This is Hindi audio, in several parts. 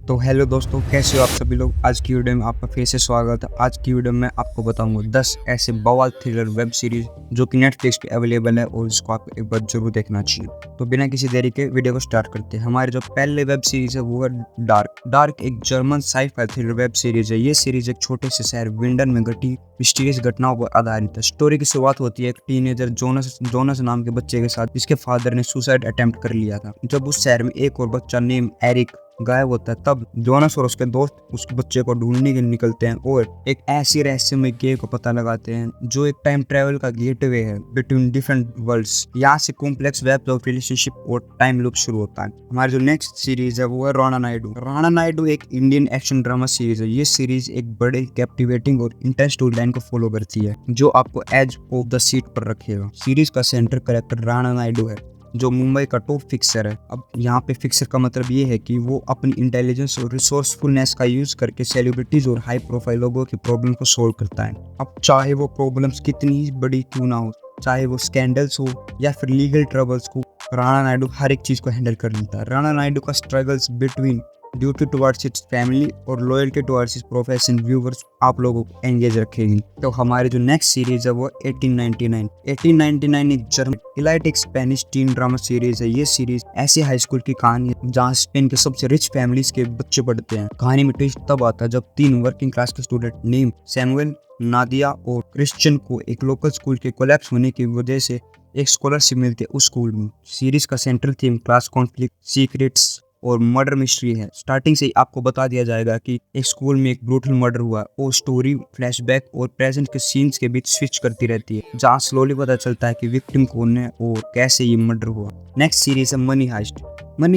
तो हेलो दोस्तों, कैसे हो आप सभी लोग। आज की वीडियो में आपका फिर से स्वागत है। आज की वीडियो में आपको बताऊंगा 10 ऐसे बवाल थ्रिलर वेब सीरीज जो कि नेटफ्लिक्स पे अवेलेबल है और इसको आपको एक बार जरूर देखना चाहिए। तो बिना किसी देरी के वीडियो को स्टार्ट करते हैं। हमारी जो पहले वेब सीरीज है वो है डार्क एक German sci-fi thriller web series है। ये सीरीज एक छोटे से शहर विंडन में घटी मिस्टीरियस घटनाओं पर आधारित है। स्टोरी की शुरुआत होती है एक टीनेजर जोनस नाम के बच्चे के साथ, जिसके फादर ने सुसाइड अटेम्प्ट कर लिया था। जब उस शहर में एक और बच्चा नेम एरिक गायब होता है, तब जोनस और उसके दोस्त उस बच्चे को ढूंढने के निकलते हैं और एक ऐसी रहस्यमय गेम को पता लगाते हैं जो एक टाइम ट्रेवल का गेटवे है बिटवीन डिफरेंट वर्ल्ड्स। यहाँ से कॉम्प्लेक्स वेब ऑफ रिलेशनशिप और टाइम लूप शुरू होता है। हमारी जो नेक्स्ट सीरीज है वो है राणा नायडू एक इंडियन एक्शन ड्रामा सीरीज है। ये सीरीज एक बड़े कैप्टिवेटिंग और इंटेंस स्टोरी लाइन को फॉलो करती है जो आपको एज ऑफ द सीट पर रखेगा। सीरीज का सेंटर कैरेक्टर राणा नायडू है जो मुंबई का टॉप फिक्सर है। अब यहाँ पे फिक्सर का मतलब ये है कि वो अपनी इंटेलिजेंस और रिसोर्सफुलनेस का यूज करके सेलिब्रिटीज और हाई प्रोफाइल लोगों की प्रॉब्लम को सोल्व करता है। अब चाहे वो प्रॉब्लम्स कितनी ही बड़ी क्यों ना हो, चाहे वो स्कैंडल्स हो या फिर लीगल ट्रबल्स को, राणा नायडू हर एक चीज को हैंडल कर लेता है। राणा नायडू का struggles between duty towards its family और loyalty towards its profession viewers आप लोगों को एंगेज रखेगी। तो हमारी जो नेक्स्ट सीरीज है वो 1899 एक जर्मन इलाइट एक स्पेनिश टीन ड्रामा सीरीज है। ये सीरीज ऐसी हाई स्कूल की कहानी है जहाँ स्पेन के सबसे रिच फैमिलीज के बच्चे पढ़ते हैं। कहानी में ट्विस्ट तब आता है जब 3 वर्किंग क्लास के स्टूडेंट नेम सैमुअल, नादिया और क्रिश्चियन को एक लोकल स्कूल के कोलैप्स होने की वजह से एक स्कॉलरशिप मिलती है उस स्कूल में। सीरीज का central theme class conflict, secrets और मर्डर मिस्ट्री है। स्टार्टिंग से ही आपको बता दिया जाएगा कि एक स्कूल में एक ब्रूटल मर्डर हुआ और स्टोरी फ्लैशबैक और प्रेजेंट के सीन्स के बीच स्विच करती रहती है, जहाँ स्लोली पता चलता है कि विक्टिम कौन है और कैसे ये मर्डर हुआ। नेक्स्ट सीरीज है मनी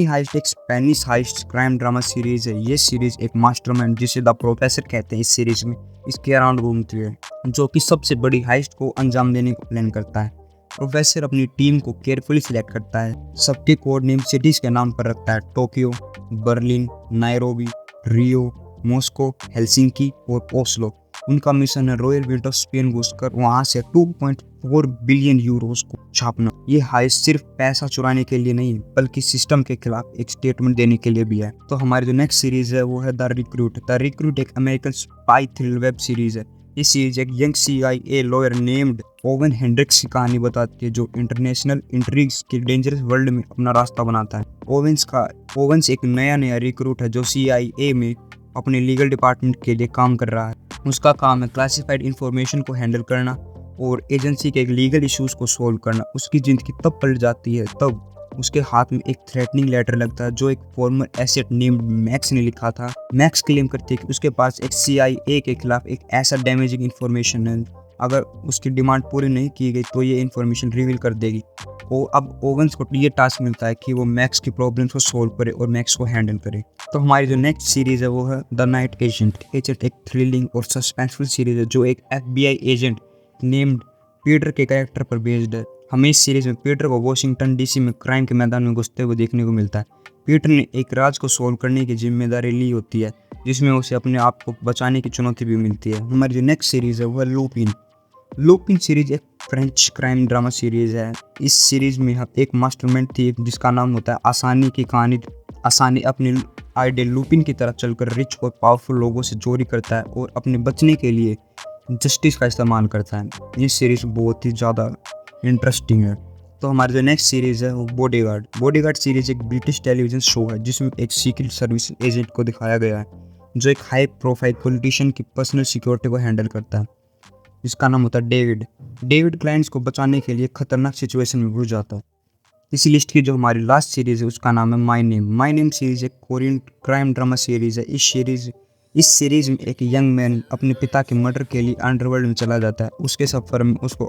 हाइस्ट एक Spanish heist crime drama series है। ये सीरीज एक मास्टरमाइंड जिसे द प्रोफेसर कहते हैं इस सीरीज में इसके अराउंड घूमती है, जो कि सबसे बड़ी हाइस्ट को अंजाम देने को प्लान करता है। प्रोफेसर अपनी टीम को केयरफुली सिलेक्ट करता है, सबके कोड नेम सिटीज के नाम पर रखता है, टोक्यो, बर्लिन, नायरोबी, रियो, मॉस्को, हेलसिंकी और ओस्लो। उनका मिशन है रॉयल मिंट ऑफ स्पेन घुसकर वहां से 2.4 बिलियन यूरोस को छापना। ये हाइस्ट सिर्फ पैसा चुराने के लिए नहीं बल्कि सिस्टम के खिलाफ एक स्टेटमेंट देने के लिए भी है। तो हमारी जो नेक्स्ट सीरीज है वो है द रिक्रूट एक American spy thriller web series है। इस सीरीज एक young CIA lawyer named Owen Hendricks की कहानी बताती है जो इंटरनेशनल इंट्रिग्स के डेंजरस वर्ल्ड में अपना रास्ता बनाता है। ओवेंस एक नया रिक्रूट है जो CIA में अपने लीगल डिपार्टमेंट के लिए काम कर रहा है। उसका काम है क्लासिफाइड इंफॉर्मेशन को हैंडल करना और एजेंसी के लीगल इश्यूज को सोल्व करना। उसकी जिंदगी तब पलट जाती है तब उसके हाथ में एक थ्रेटनिंग लेटर लगता है जो एक फॉर्मर एसेट नेम्ड मैक्स ने लिखा था। मैक्स क्लेम करती है कि उसके पास एक CIA के खिलाफ एक ऐसा डैमेजिंग इंफॉर्मेशन है, अगर उसकी डिमांड पूरी नहीं की गई तो ये इंफॉर्मेशन रिवील कर देगी। और अब ओवेंस को ये टास्क मिलता है कि वो मैक्स की प्रॉब्लम्स को सोल्व करे और मैक्स को हैंडल करे। तो हमारी जो नेक्स्ट सीरीज है वो है द नाइट एजेंट एक थ्रिलिंग और सस्पेंसफुल सीरीज है जो एक FBI एजेंट नेम्ड पीटर के कैरेक्टर पर बेस्ड है। हमें इस सीरीज में पीटर को वॉशिंगटन DC में क्राइम के मैदान में घुसते हुए देखने को मिलता है। पीटर ने एक राज को सोल्व करने की जिम्मेदारी ली होती है जिसमें उसे अपने आप को बचाने की चुनौती भी मिलती है। हमारी जो नेक्स्ट सीरीज है वो है लूपिन सीरीज एक फ्रेंच क्राइम ड्रामा सीरीज है। इस सीरीज में एक मास्टरमाइंड थी जिसका नाम होता है आसानी की कहानी। आसानी अपने आइडियल लूपिन की तरह चलकर रिच और पावरफुल लोगों से चोरी करता है और अपने बचने के लिए जस्टिस का इस्तेमाल करता है। ये सीरीज बहुत ही ज़्यादा इंटरेस्टिंग है। तो हमारी जो नेक्स्ट सीरीज है वो बॉडीगार्ड सीरीज एक ब्रिटिश टेलीविजन शो है जिसमें एक सीक्रेट सर्विस एजेंट को दिखाया गया है जो एक हाई प्रोफाइल पॉलिटिशियन की पर्सनल सिक्योरिटी को हैंडल करता है, जिसका नाम होता है डेविड क्लाइंट्स को बचाने के लिए खतरनाक सिचुएशन में घुस जाता है। इसी लिस्ट की जो हमारी लास्ट सीरीज है उसका नाम है माय नेम सीरीज एक कोरियन क्राइम ड्रामा सीरीज है। इस सीरीज में एक यंग मैन अपने पिता के मर्डर के लिए अंडरवर्ल्ड में चला जाता है। उसके सफ़र में उसको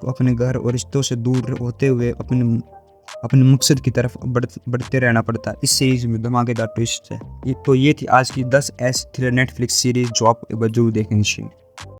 अपने घर और रिश्तों से दूर होते हुए अपने मकसद की तरफ बढ़ते रहना पड़ता है। इस सीरीज में धमाकेदार ट्विस्ट है। तो ये थी आज की 10 ऐसी थ्रिलर नेटफ्लिक्स सीरीज जो आप जरूर देखनी चाहिए।